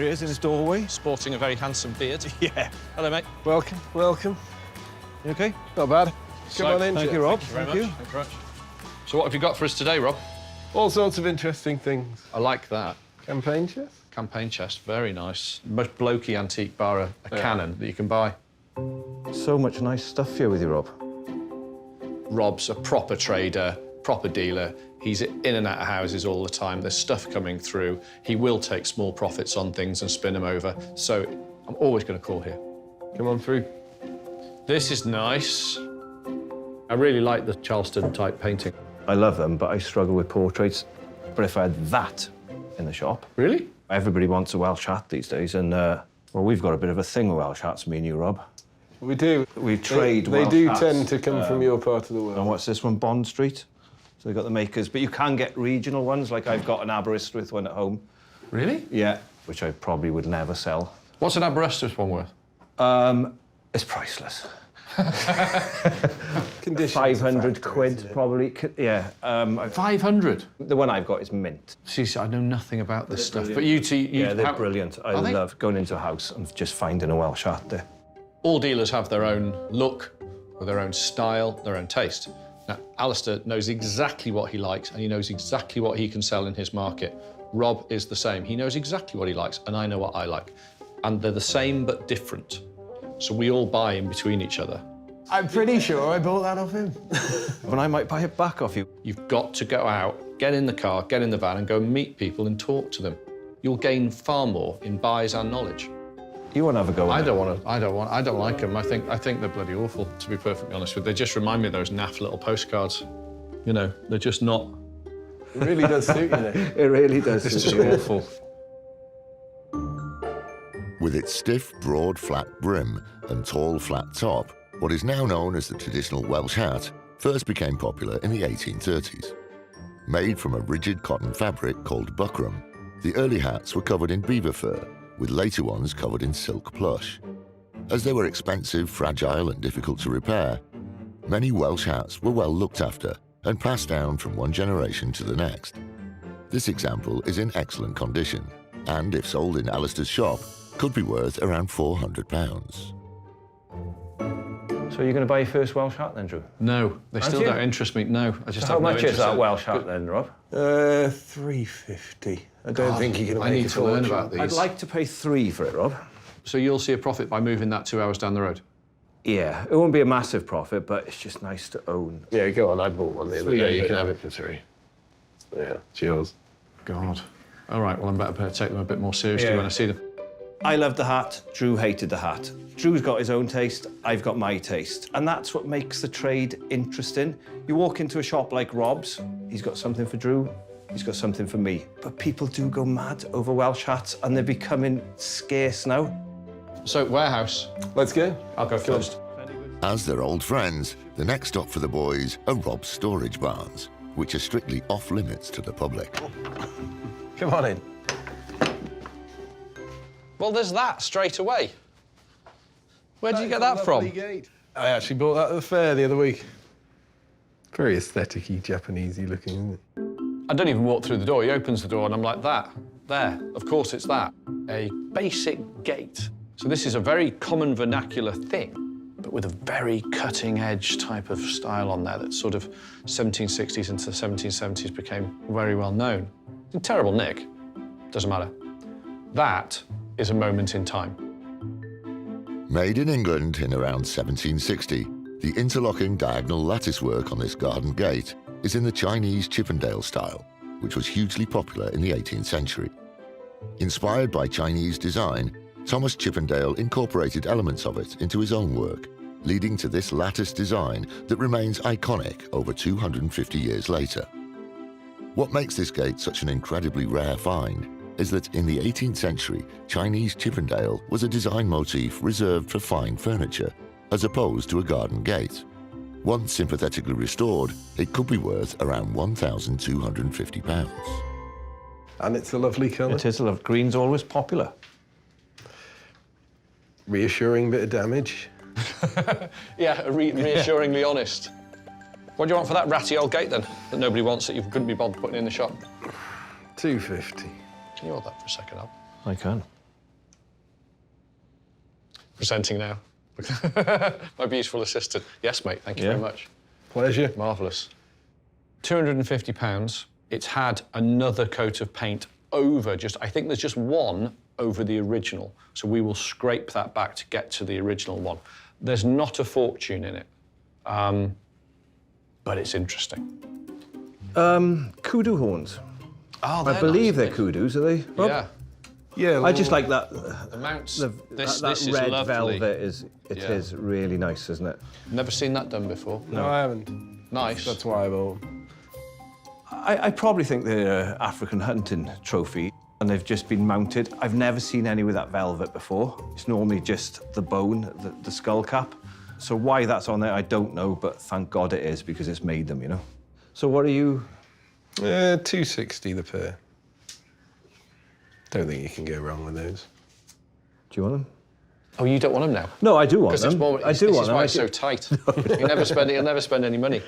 he is in his doorway. Sporting a very handsome beard. Yeah. Hello, mate. Welcome, welcome. You OK? Not bad. Come on in, Thank Jeff. you, Rob. Thank you very much. So what have you got for us today, Rob? All sorts of interesting things. I like that. Campaign chest? Campaign chest, very nice. Most blokey antique bar, a cannon that you can buy. So much nice stuff here with you, Rob. Rob's a proper trader, proper dealer. He's in and out of houses all the time. There's stuff coming through. He will take small profits on things and spin them over. So I'm always going to call here. Come on through. This is nice. I really like the Charleston type painting. I love them, but I struggle with portraits. But if I had that in the shop... Really? Everybody wants a Welsh hat these days, and, well, we've got a bit of a thing with Welsh hats, me and you, Rob. We do. We trade They Welsh do hats. tend to come from your part of the world. And what's this one? Bond Street? So they've got the makers, but you can get regional ones, like I've got an Aberystwyth one at home. Really? Yeah. Which I probably would never sell. What's an Aberystwyth one worth? It's priceless. Conditions 500 quid, probably. Yeah. 500? The one I've got is mint. See, I know nothing about this stuff, but you two... Yeah, they're brilliant. I Are they? love going into a house and just finding a Welsh hat there. All dealers have their own look, or their own style, their own taste. Now, Alistair knows exactly what he likes, and he knows exactly what he can sell in his market. Rob is the same. He knows exactly what he likes, and I know what I like. And they're the same but different. So we all buy in between each other. I'm pretty sure I bought that off him. But I might buy it back off you. You've got to go out, get in the car, get in the van, and go and meet people and talk to them. You'll gain far more in buys and knowledge. You want to have a go? I don't like them. I think they're bloody awful, to be perfectly honest with you. They just remind me of those naff little postcards. You know, they're just not... It really does suit you, though. It really does. It's just awful. With its stiff, broad, flat brim and tall, flat top, what is now known as the traditional Welsh hat first became popular in the 1830s. Made from a rigid cotton fabric called buckram, the early hats were covered in beaver fur, with later ones covered in silk plush. As they were expensive, fragile and difficult to repair, many Welsh hats were well looked after and passed down from one generation to the next. This example is in excellent condition, and if sold in Alistair's shop, could be worth around £400. So you're going to buy your first Welsh hat then, Drew? No, they still don't interest me. No, I just How have no much is interest that in it. Welsh hat then, Rob? £350. I don't think you can I make need a to learn fortune. about these. I'd like to pay £3 for it, Rob. So you'll see a profit by moving that 2 hours down the road? Yeah, it won't be a massive profit, but it's just nice to own. Yeah, go on. I bought one the other Yeah, day. you but can have it for 3. Yeah, it's yours. God. All right, well, I'm better to take them a bit more seriously when I see them. I loved the hat, Drew hated the hat. Drew's got his own taste, I've got my taste. And that's what makes the trade interesting. You walk into a shop like Rob's, he's got something for Drew, he's got something for me. But people do go mad over Welsh hats, and they're becoming scarce now. So, warehouse. Let's go. I'll go first. As they're old friends, the next stop for the boys are Rob's storage barns, which are strictly off-limits to the public. Come on in. Well, there's that straight away. Where did you get that from? I actually bought that at the fair the other week. Very aesthetic-y, Japanese-y looking, isn't it? I don't even walk through the door. He opens the door and I'm like, that. There. Of course it's that. A basic gate. So this is a very common vernacular thing, but with a very cutting-edge type of style on there that sort of 1760s into the 1770s became very well known. In terrible nick. Doesn't matter. That is a moment in time. Made in England in around 1760, the interlocking diagonal lattice work on this garden gate is in the Chinese Chippendale style, which was hugely popular in the 18th century. Inspired by Chinese design, Thomas Chippendale incorporated elements of it into his own work, leading to this lattice design that remains iconic over 250 years later. What makes this gate such an incredibly rare find is that in the 18th century, Chinese Chippendale was a design motif reserved for fine furniture, as opposed to a garden gate. Once sympathetically restored, it could be worth around £1,250. And it's a lovely colour. It is a love. Green's always popular. Reassuring bit of damage. Yeah, reassuringly honest. What do you want for that ratty old gate, then, that nobody wants that you couldn't be bothered putting in the shop? £250. Can you hold that for a second, Al? I can. presenting now. My beautiful assistant. Yes, mate, thank you Yeah. very much. Pleasure. Marvellous. £250. It's had another coat of paint over I think there's just one over the original. So we will scrape that back to get to the original one. There's not a fortune in it, but it's interesting. Kudu horns. Oh, I believe they're kudus, are they, Rob? Yeah. Yeah, I just like that. The mounts. This This is red lovely. velvet is Yeah. really nice, isn't it? Never seen that done before. No, I haven't. Nice. That's why I bought them. I probably think they're an African hunting trophy, and they've just been mounted. I've never seen any with that velvet before. It's normally just the bone, the skull cap. So why that's on there, I don't know, but thank God it is, because it's made them, you know? So what are you... $260 the pair. Don't think you can go wrong with those. Do you want them? Oh, you don't want them now? No, I do want Because them. it's more. I do this want is them. why I it's do. so tight. You'll never spend any money.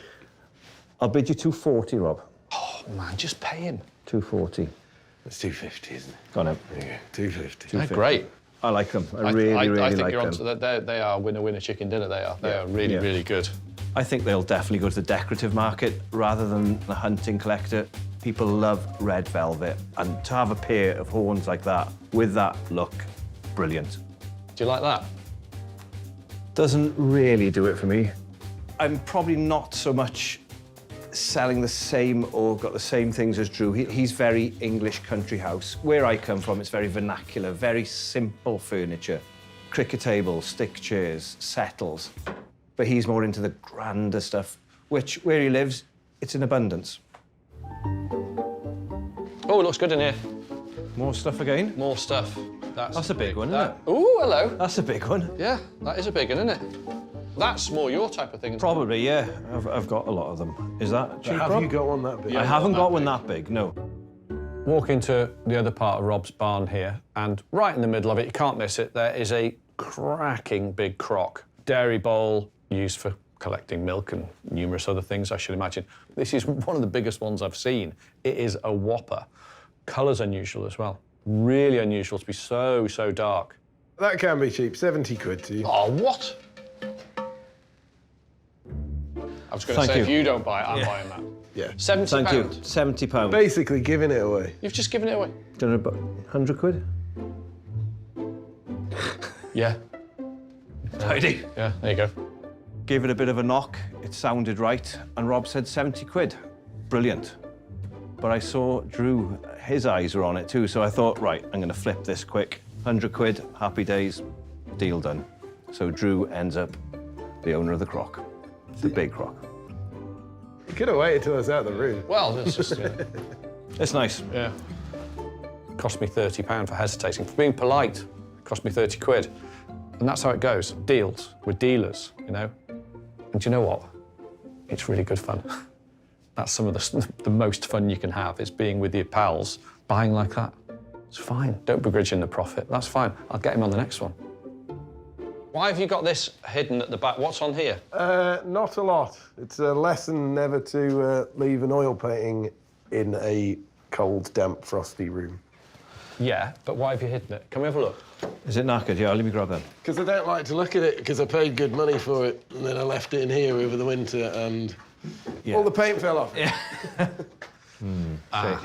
I'll bid you $240, Rob. Oh man, just pay him. $240. It's $250, isn't it? Go on then. There you go, $250. They're great. I like them. I really I like think you're them. onto. They are winner chicken dinner. They are. They are really Yeah. really good. I think they'll definitely go to the decorative market rather than the hunting collector. People love red velvet, and to have a pair of horns like that with that look, brilliant. Do you like that? Doesn't really do it for me. I'm probably not so much selling the same or got the same things as Drew. He's very English country house. Where I come from, it's very vernacular, very simple furniture. Cricket tables, stick chairs, settles. But he's more into the grander stuff, which, where he lives, it's in abundance. Oh, it looks good in here. More stuff again? More stuff. That's a big one, isn't it? Oh, hello. That's a big one. Yeah, that is a big one, isn't it? That's more your type of thing. isn't it? Probably, yeah. I've got a lot of them. Is that cheap, Have Rob? you got one that big? I haven't got one that big, no. Walk into the other part of Rob's barn here, and right in the middle of it, you can't miss it, there is a cracking big crock. Dairy bowl used for collecting milk and numerous other things, I should imagine. This is one of the biggest ones I've seen. It is a whopper. Colour's unusual as well. Really unusual to be so dark. That can be cheap, 70 quid to you. Oh, what? I was going to Thank say, you. if you don't buy it, I'm buying that. Yeah. £70. Thank you. £70. Basically giving it away. You've just given it away. Don't know, about 100 quid? Yeah. Tidy. Yeah, there you go. Gave it a bit of a knock, it sounded right, and Rob said 70 quid. Brilliant. But I saw Drew, his eyes were on it too, so I thought, right, I'm gonna flip this quick. 100 quid, happy days, deal done. So Drew ends up the owner of the crock, the big crock. You could have waited till I was out of the room. Well, it's just, It's nice. yeah. Cost me £30 for hesitating. For being polite, cost me 30 quid. And that's how it goes. Deals. We're dealers, you know? And do you know what? It's really good fun. That's some of the most fun you can have, is being with your pals, buying like that. It's fine. Don't begrudge him the profit. That's fine. I'll get him on the next one. Why have you got this hidden at the back? What's on here? Not a lot. It's a lesson never to leave an oil painting in a cold, damp, frosty room. Yeah, but why have you hidden it? Can we have a look? Is it knackered? Yeah, let me grab that. Because I don't like to look at it, because I paid good money for it, and then I left it in here over the winter, and all the paint fell off. Yeah.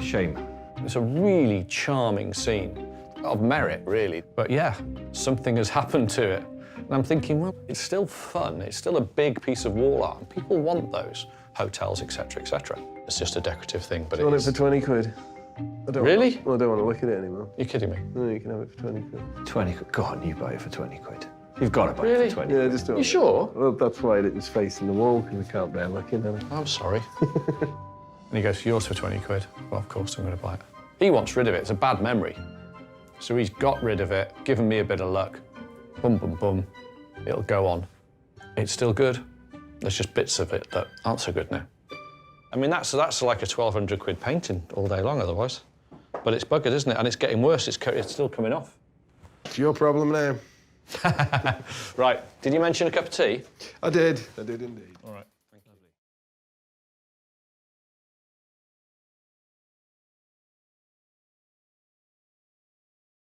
Shame. It's a really charming scene, of merit, really. But yeah, something has happened to it. And I'm thinking, well, it's still fun. It's still a big piece of wall art. People want those. Hotels, etc., etc. It's just a decorative thing, but I want it is. for 20 quid. I don't Really? I don't want to look at it anymore. You're kidding me? No, you can have it for 20 quid. 20 quid. Go on, you buy it for 20 quid. You've got to buy Really? it for 20 Yeah, quid. just don't. You sure? Well, that's why it was facing the wall, because I can't bear looking at it. I'm sorry. And he goes, yours for 20 quid. Well, of course I'm going to buy it. He wants rid of it. It's a bad memory. So he's got rid of it, given me a bit of luck. Boom, boom, boom. It'll go on. It's still good. There's just bits of it that aren't so good now. I mean, that's like a 1,200 quid painting all day long otherwise. But it's buggered, isn't it? And it's getting worse. It's still coming off. It's your problem now. Right. Did you mention a cup of tea? I did indeed. All right.